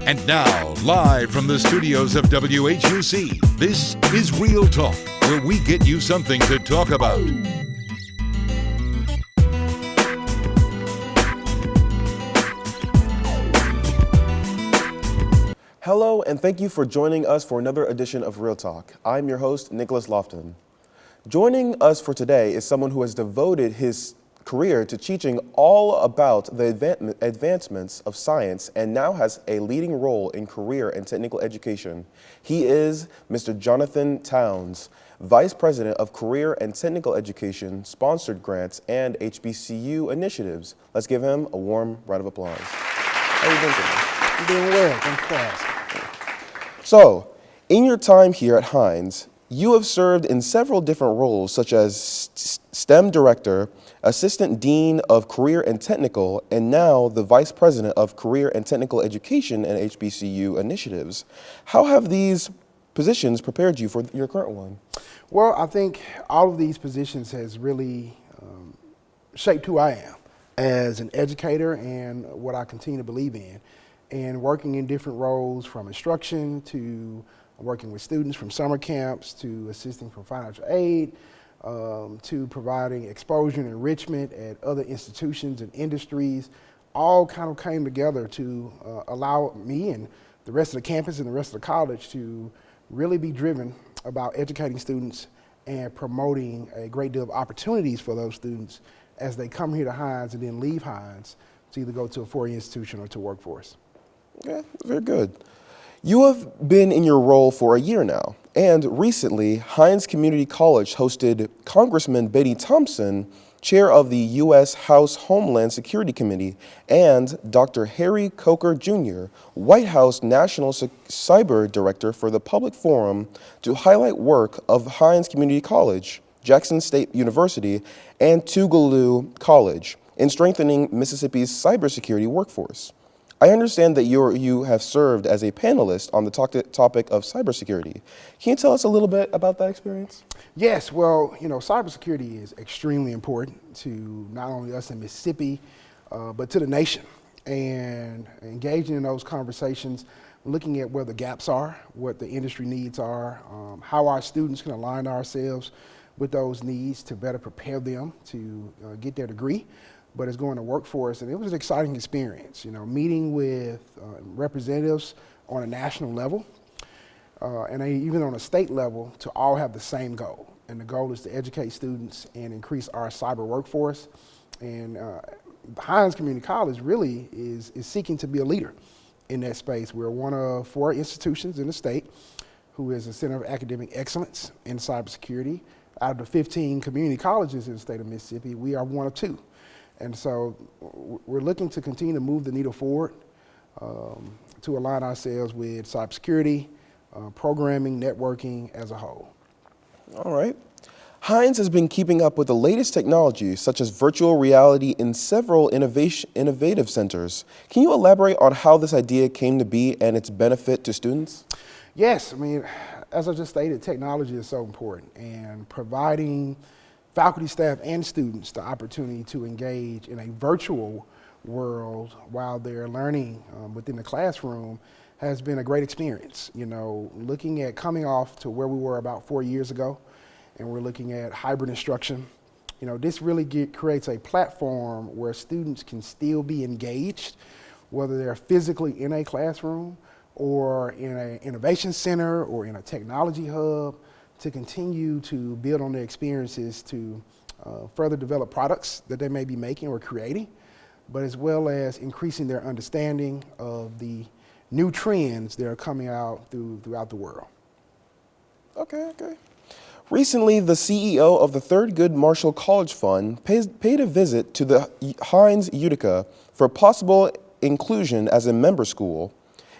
And now, live from the studios of WHUC, this is Real Talk, where we get you something to talk about. Hello, and thank you for joining us for another edition of Real Talk. I'm your host, Nicholas Lofton. Joining us for today is someone who has devoted his career to teaching all about the advancements of science and now has a leading role in career and technical education. He is Mr. Jonathan Towns, Vice President of Career and Technical Education, Sponsored Grants, and HBCU Initiatives. Let's give him a warm round of applause. How are you doing today? I'm doing well, thanks for asking. So, in your time here at Heinz, you have served in several different roles, such as STEM Director, Assistant Dean of Career and Technical, and now the Vice President of Career and Technical Education and HBCU Initiatives. How have these positions prepared you for your current one? Well, I think all of these positions has really shaped who I am as an educator and what I continue to believe in. And working in different roles, from instruction to working with students, from summer camps to assisting for financial aid, to providing exposure and enrichment at other institutions and industries, all kind of came together to allow me and the rest of the campus and the rest of the college to really be driven about educating students and promoting a great deal of opportunities for those students as they come here to Heinz and then leave Heinz to either go to a four-year institution or to workforce. Okay, very good. You have been in your role for a year now, and recently, Heinz Community College hosted Congressman Benny Thompson, chair of the U.S. House Homeland Security Committee, and Dr. Harry Coker Jr., White House National Cyber Director for the Public Forum, to highlight work of Heinz Community College, Jackson State University, and Tougaloo College in strengthening Mississippi's cybersecurity workforce. I understand that you have served as a panelist on the topic of cybersecurity. Can you tell us a little bit about that experience? Yes, well, cybersecurity is extremely important to not only us in Mississippi, but to the nation. And engaging in those conversations, looking at where the gaps are, what the industry needs are, how our students can align ourselves with those needs to better prepare them to get their degree, but it's going to work for us. And it was an exciting experience, meeting with representatives on a national level and even on a state level to all have the same goal. And the goal is to educate students and increase our cyber workforce. And Heinz Community College really is seeking to be a leader in that space. We're one of 4 institutions in the state who is a center of academic excellence in cybersecurity. Out of the 15 community colleges in the state of Mississippi, we are one of 2. And so we're looking to continue to move the needle forward to align ourselves with cybersecurity, programming, networking as a whole. All right. Heinz has been keeping up with the latest technology, such as virtual reality, in several innovative centers. Can you elaborate on how this idea came to be and its benefit to students? Yes, as I just stated, technology is so important, and providing faculty, staff, and students the opportunity to engage in a virtual world while they're learning within the classroom has been a great experience. Looking at coming off to where we were about 4 years ago, and we're looking at hybrid instruction, this really creates a platform where students can still be engaged, whether they're physically in a classroom or in an innovation center or in a technology hub, to continue to build on their experiences to further develop products that they may be making or creating, but as well as increasing their understanding of the new trends that are coming out throughout the world. Okay. Recently, the CEO of the Thurgood Marshall College Fund paid a visit to the Heinz Utica for possible inclusion as a member school.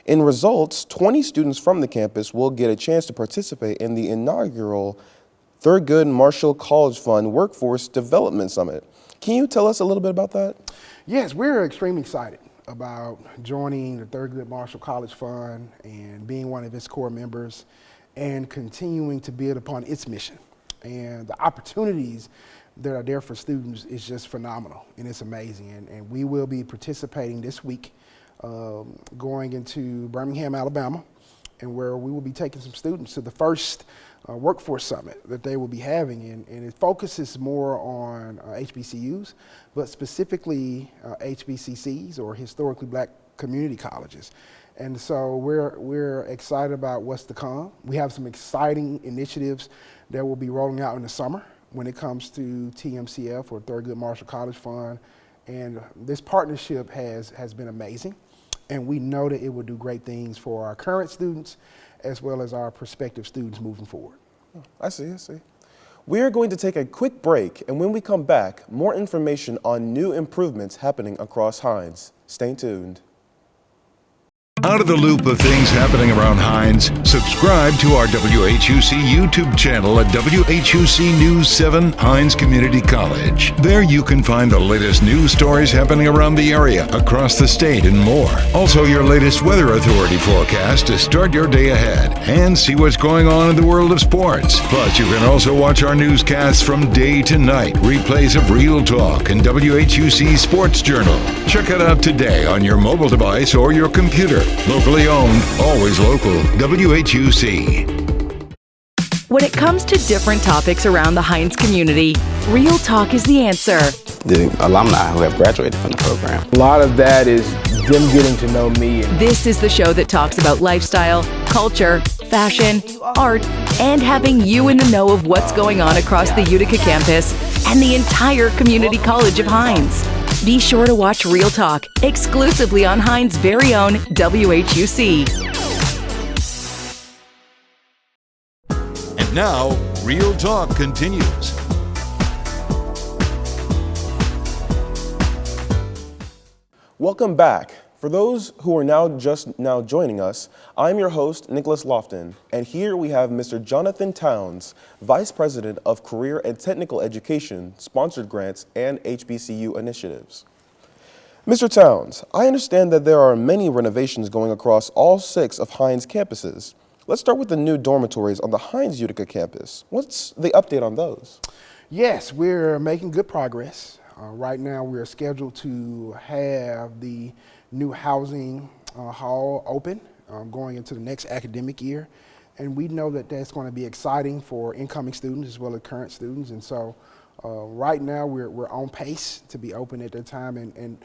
In results, 20 students from the campus will get a chance to participate in the inaugural Thurgood Marshall College Fund Workforce Development Summit. Can you tell us a little bit about that? Yes, we're extremely excited about joining the Thurgood Marshall College Fund and being one of its core members and continuing to build upon its mission. And the opportunities that are there for students is just phenomenal, and it's amazing. And we will be participating this week going into Birmingham, Alabama, and where we will be taking some students to the first workforce summit that they will be having. And it focuses more on HBCUs, but specifically HBCCs, or historically black community colleges. And so we're excited about what's to come. We have some exciting initiatives that will be rolling out in the summer when it comes to TMCF, or Thurgood Marshall College Fund. And this partnership has been amazing. And we know that it will do great things for our current students as well as our prospective students moving forward. I see. We are going to take a quick break, and when we come back, more information on new improvements happening across Hinds. Stay tuned. Out of the loop of things happening around Hinds, subscribe to our WHUC YouTube channel at WHUC News 7 Hinds Community College. There you can find the latest news stories happening around the area, across the state, and more. Also, your latest Weather Authority forecast to start your day ahead and see what's going on in the world of sports. Plus, you can also watch our newscasts from day to night, replays of Real Talk and WHUC Sports Journal. Check it out today on your mobile device or your computer. Locally owned, always local. WHUC. When it comes to different topics around the Hinds community, Real Talk is the answer. The alumni who have graduated from the program. A lot of that is them getting to know me. This is the show that talks about lifestyle, culture, fashion, art, and having you in the know of what's going on across the Utica campus and the entire community college of Hinds. Be sure to watch Real Talk exclusively on Hinds' very own WHUC. And now, Real Talk continues. Welcome back. For those who are just now joining us, I'm your host, Nicholas Lofton, and here we have Mr. Jonathan Towns, Vice President of Career and Technical Education, Sponsored Grants, and HBCU Initiatives. Mr. Towns, I understand that there are many renovations going across all 6 of Hinds campuses. Let's start with the new dormitories on the Hinds Utica campus. What's the update on those? Yes, we're making good progress. Right now, we're scheduled to have the new housing hall open going into the next academic year. And we know that that's going to be exciting for incoming students as well as current students. And so right now, we're on pace to be open at that time. And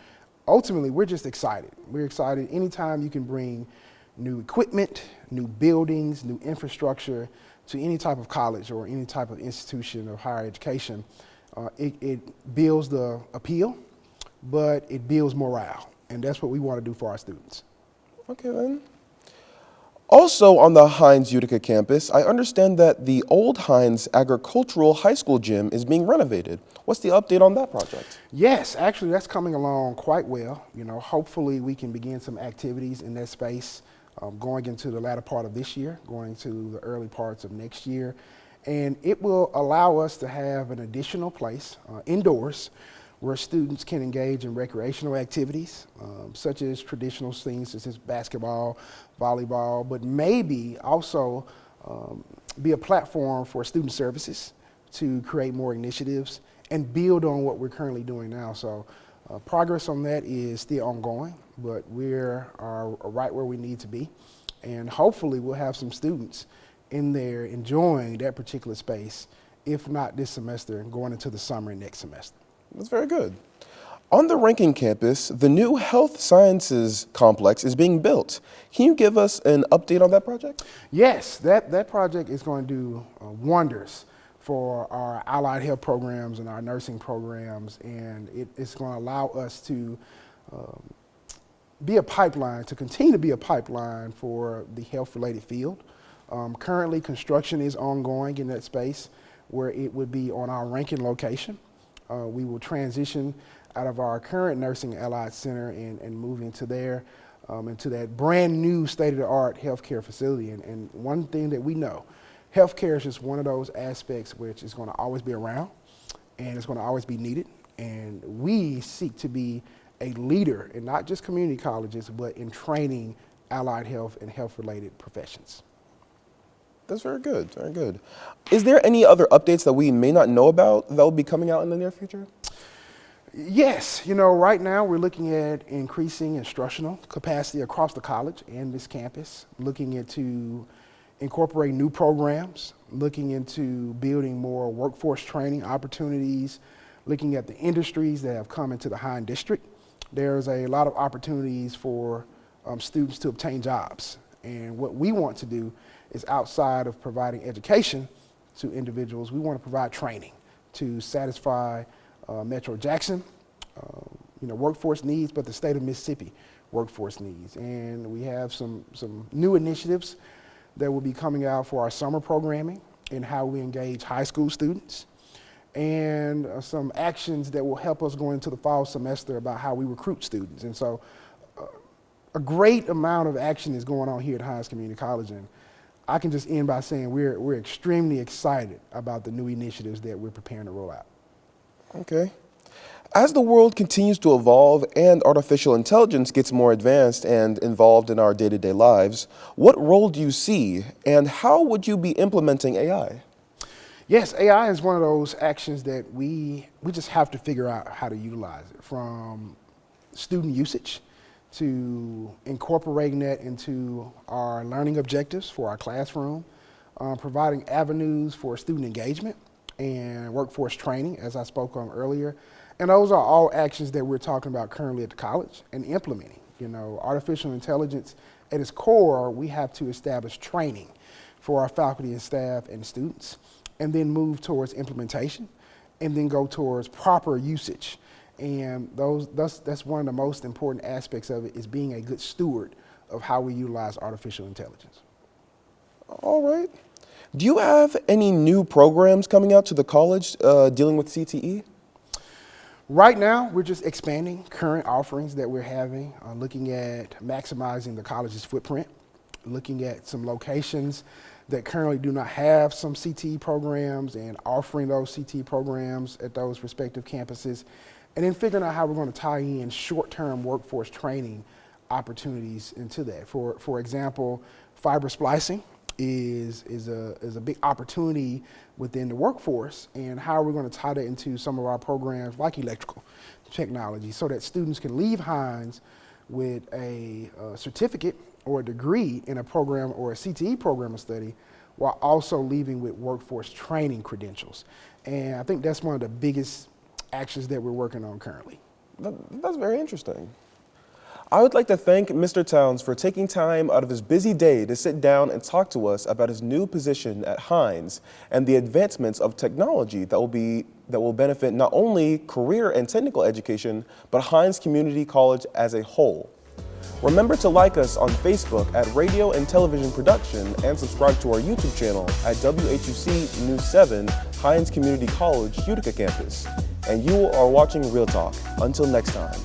ultimately, we're just excited. We're excited anytime you can bring new equipment, new buildings, new infrastructure to any type of college or any type of institution of higher education. It builds the appeal, but it builds morale. And that's what we want to do for our students. Okay, then. Also on the Hinds Utica campus, I understand that the old Hinds Agricultural High School gym is being renovated. What's the update on that project? Yes, actually that's coming along quite well. You know, hopefully we can begin some activities in that space going into the latter part of this year, going to the early parts of next year. And it will allow us to have an additional place indoors where students can engage in recreational activities, such as traditional things such as basketball, volleyball, but maybe also be a platform for student services to create more initiatives and build on what we're currently doing now. So progress on that is still ongoing, but we're right where we need to be. And hopefully we'll have some students in there enjoying that particular space, if not this semester and going into the summer and next semester. That's very good. On the Rankin campus, the new health sciences complex is being built. Can you give us an update on that project? Yes, that project is going to do wonders for our allied health programs and our nursing programs, and it's going to allow us to be a pipeline, to continue to be a pipeline for the health-related field. Currently, construction is ongoing in that space where it would be on our Rankin location. We will transition out of our current nursing allied center and move into there, into that brand new state-of-the-art healthcare facility. And one thing that we know, healthcare is just one of those aspects which is going to always be around and it's going to always be needed. And we seek to be a leader in not just community colleges, but in training allied health and health-related professions. That's very good, very good. Is there any other updates that we may not know about that will be coming out in the near future? Yes, you know, right now we're looking at increasing instructional capacity across the college and this campus, looking into incorporating new programs, looking into building more workforce training opportunities, looking at the industries that have come into the Hinds District. There's a lot of opportunities for students to obtain jobs. And what we want to do is, outside of providing education to individuals, we want to provide training to satisfy Metro Jackson, workforce needs, but the state of Mississippi workforce needs. And we have some new initiatives that will be coming out for our summer programming and how we engage high school students, and some actions that will help us go into the fall semester about how we recruit students. And so a great amount of action is going on here at Hinds Community College, and I can just end by saying we're extremely excited about the new initiatives that we're preparing to roll out. Okay. As the world continues to evolve and artificial intelligence gets more advanced and involved in our day-to-day lives, what role do you see, and how would you be implementing AI? Yes, AI is one of those actions that we just have to figure out how to utilize it, from student usage to incorporating that into our learning objectives for our classroom, providing avenues for student engagement and workforce training, as I spoke on earlier. And those are all actions that we're talking about currently at the college and implementing. You know, artificial intelligence, at its core, we have to establish training for our faculty and staff and students, and then move towards implementation, and then go towards proper usage. And that's one of the most important aspects of it, is being a good steward of how we utilize artificial intelligence. All right. Do you have any new programs coming out to the college dealing with CTE? Right now, we're just expanding current offerings that we're having, looking at maximizing the college's footprint, looking at some locations that currently do not have some CTE programs and offering those CTE programs at those respective campuses, and then figuring out how we're going to tie in short-term workforce training opportunities into that. For example, fiber splicing is a big opportunity within the workforce, and how we're going to tie that into some of our programs like electrical technology, so that students can leave Hinds with a certificate or a degree in a program or a CTE program of study, while also leaving with workforce training credentials. And I think that's one of the biggest actions that we're working on currently. That's very interesting. I would like to thank Mr. Towns for taking time out of his busy day to sit down and talk to us about his new position at Hinds and the advancements of technology that will benefit not only career and technical education, but Hinds Community College as a whole. Remember to like us on Facebook at Radio and Television Production, and subscribe to our YouTube channel at WHUC News 7 Hinds Community College Utica Campus. And you are watching Real Talk. Until next time.